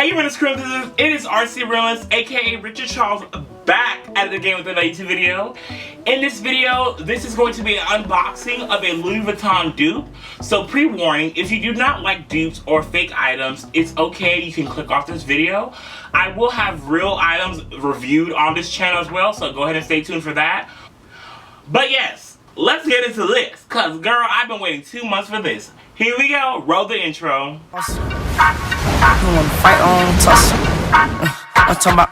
Hey, Realness Crew And Visitors, it is RCrealness, aka Richard Charles, back at it again with another YouTube video. In this video, this is going to be an unboxing of a Louis Vuitton dupe. So pre-warning, if you do not like dupes or fake items, it's okay, you can click off this video. I will have real items reviewed on this channel as well, so go ahead and stay tuned for that. But yes, let's get into this, cause girl, I've been waiting 2 months for this. Here we go, roll the intro. You wanna fight on tussle? I'm talking about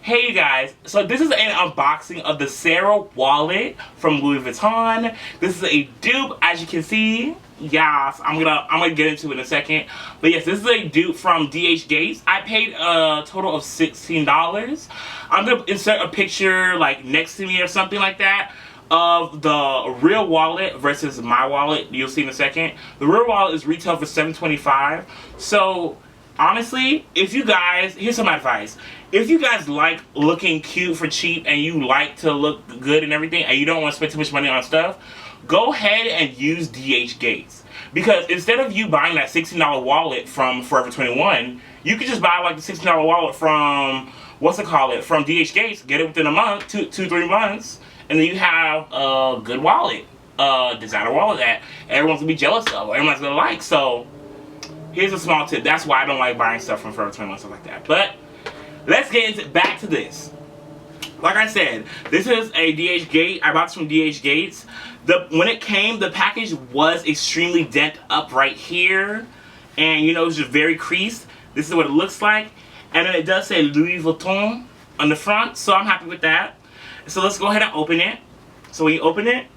Hey you guys, so this is an unboxing of the Sara wallet from Louis Vuitton. This is a dupe, as you can see. Yes, I'm gonna get into it in a second. But yes, this is a dupe from DH Gates. I paid a total of $16. I'm gonna insert a picture like next to me or something like that of the real wallet versus my wallet. You'll see in a second. The real wallet is retail for $7.25. So honestly, if you guys, here's some advice. If you guys like looking cute for cheap and you like to look good and everything and you don't want to spend too much money on stuff, go ahead and use DH Gates. Because instead of you buying that $16 wallet from Forever 21, you could just buy like the $16 wallet from, from DH Gates, get it within a month, 2-3 months, and then you have a good wallet, designer wallet that everyone's gonna be jealous of, everyone's gonna like. So here's a small tip. That's why I don't like buying stuff from Forever 21, stuff like that. But let's get back to this. Like I said, this is a DH Gate. I bought this from DH Gates. When it came, the package was extremely dent up right here, and you know, it's just very creased. This is what it looks like, and then it does say Louis Vuitton on the front, so I'm happy with that. So let's go ahead and open it. So when you open it,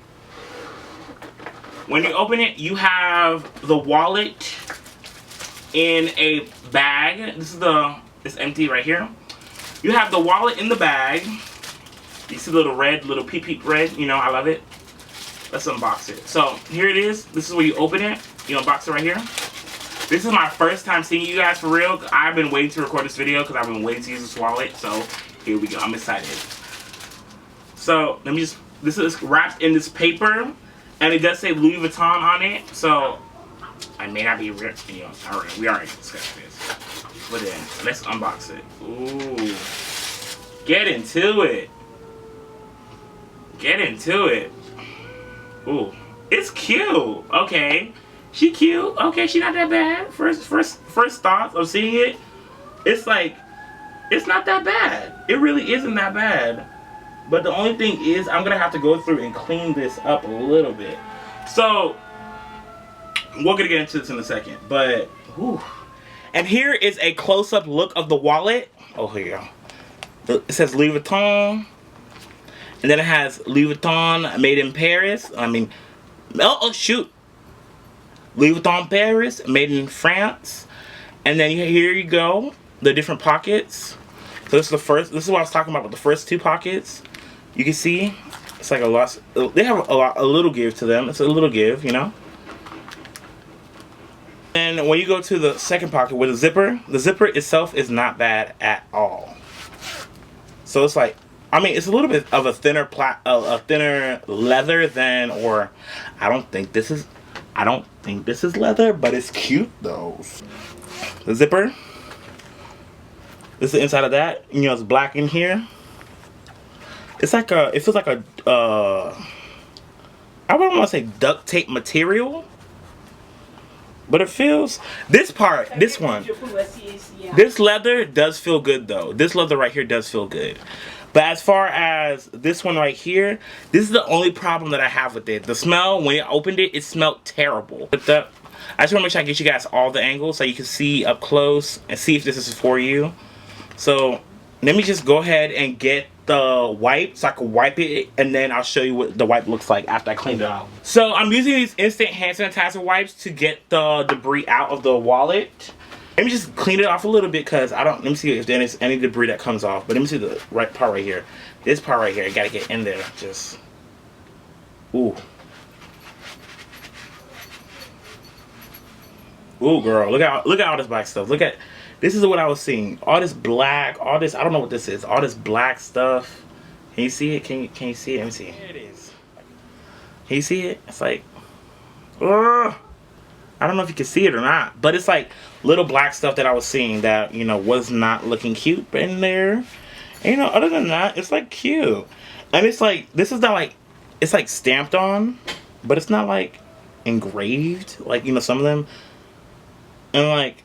you have the wallet in a bag. It's empty right here. You have the wallet in the bag. You see the little peep red, you know, I love it. Let's unbox it. So here it is. This is where you open it. You unbox it right here. This is my first time seeing you guys for real. I've been waiting to record this video because I've been waiting to use this wallet. So here we go. I'm excited. So let me just, this is wrapped in this paper, and it does say Louis Vuitton on it. So I may not be, you know, alright, we already discussed this. But then let's unbox it. Ooh, get into it. Get into it. Ooh, it's cute. Okay, she cute. Okay, she not that bad. First thoughts of seeing it, it's like, it's not that bad. It really isn't that bad. But the only thing is, I'm gonna have to go through and clean this up a little bit. So we're gonna get into this in a second. But whew. And here is a close-up look of the wallet. Oh, here you go. It says Louis Vuitton. And then it has Louis Vuitton made in Paris. I mean, oh shoot. Louis Vuitton Paris, made in France. And then here you go, the different pockets. So this is the first, this is what I was talking about with the first 2 pockets. You can see, it's like a lot, they have a little give to them. It's a little give, you know. And when you go to the second pocket with the zipper itself is not bad at all. So it's like, I mean, it's a little bit of a thinner leather than, or I don't think this is leather, but it's cute though. The zipper. This is the inside of that. You know, it's black in here. It's like a, it feels like a, I wouldn't want to say duct tape material, but it feels, this part, this one, this leather does feel good though. This leather right here does feel good. But as far as this one right here, this is the only problem that I have with it. The smell, when I opened it, it smelled terrible. But I just want to make sure I get you guys all the angles so you can see up close and see if this is for you. So let me just go ahead and get the wipe so I can wipe it, and then I'll show you what the wipe looks like after I clean it out. So I'm using these instant hand sanitizer wipes to get the debris out of the wallet. Let me just clean it off a little bit because I don't, let me see if there's any debris that comes off. But let me see the right part right here. This part right here, I gotta get in there. Just, ooh. Ooh, girl, look at all this black stuff. Look at, this is what I was seeing. All this black, all this, I don't know what this is. All this black stuff. Can you see it? Can you see it? Let me see. There it is. Can you see it? It's like, ugh. I don't know if you can see it or not, but it's like little black stuff that I was seeing that, you know, was not looking cute in there. And, you know, other than that, it's like cute. And it's like, this is not like, it's like stamped on, but it's not like engraved, like, you know, some of them. And like,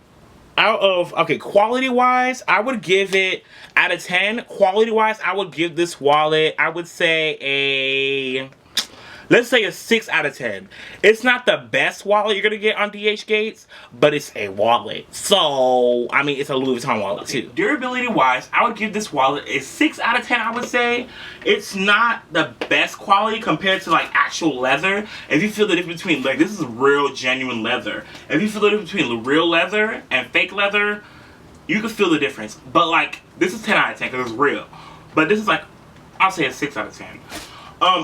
out of, okay, quality wise, I would give it, out of 10, quality wise, I would give this wallet, I would say a, let's say a 6 out of 10. It's not the best wallet you're gonna get on DH Gates, but it's a wallet. So, I mean, it's a Louis Vuitton wallet too. Durability wise, I would give this wallet a 6 out of 10, I would say. It's not the best quality compared to like actual leather. If you feel the difference between, like, this is real genuine leather. If you feel the difference between the real leather and fake leather, you can feel the difference. But like, this is 10 out of 10 because it's real. But this is like, I'll say a 6 out of 10.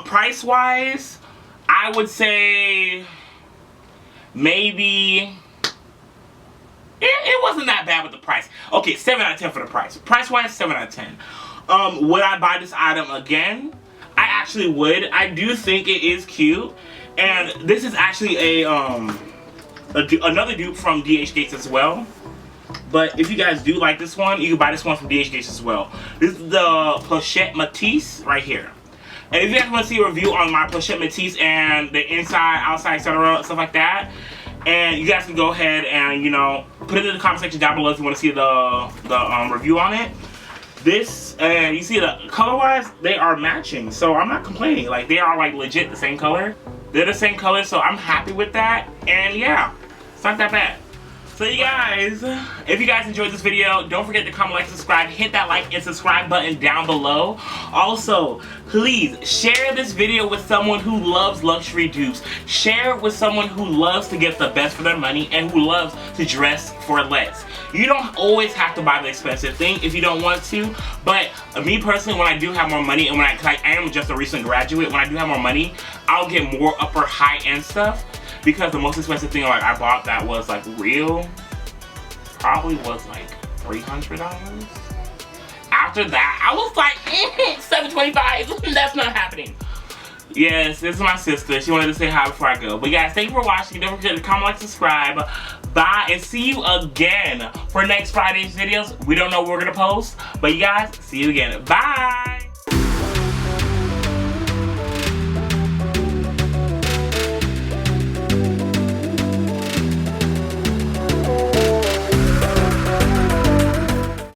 Price wise, I would say maybe it wasn't that bad with the price. Okay, 7 out of 10 for the price. Price wise, 7 out of 10. Would I buy this item again? I actually would. I do think it is cute, and this is actually another dupe from DH Gates as well. But if you guys do like this one, you can buy this one from DH Gates as well. This is the Pochette Matisse right here. And if you guys want to see a review on my Pochette Matisse and the inside, outside, etc., stuff like that, and you guys can go ahead and, you know, put it in the comment section down below if you want to see the review on it. This, and you see the color-wise, they are matching, so I'm not complaining. Like, they are like legit the same color. They're the same color, so I'm happy with that. And yeah, it's not that bad. So you guys, if you guys enjoyed this video, don't forget to comment, like, subscribe, hit that like and subscribe button down below. Also, please share this video with someone who loves luxury dupes. Share it with someone who loves to get the best for their money and who loves to dress for less. You don't always have to buy the expensive thing if you don't want to, but me personally, when I do have more money, and when I am just a recent graduate, when I do have more money, I'll get more upper high-end stuff. Because the most expensive thing like I bought that was like real probably was like $300. After that, I was like, $725. That's not happening. Yes, this is my sister. She wanted to say hi before I go. But guys, thank you for watching. Don't forget to comment, like, subscribe. Bye, and see you again for next Friday's videos. We don't know what we're gonna post, but you guys, see you again. Bye.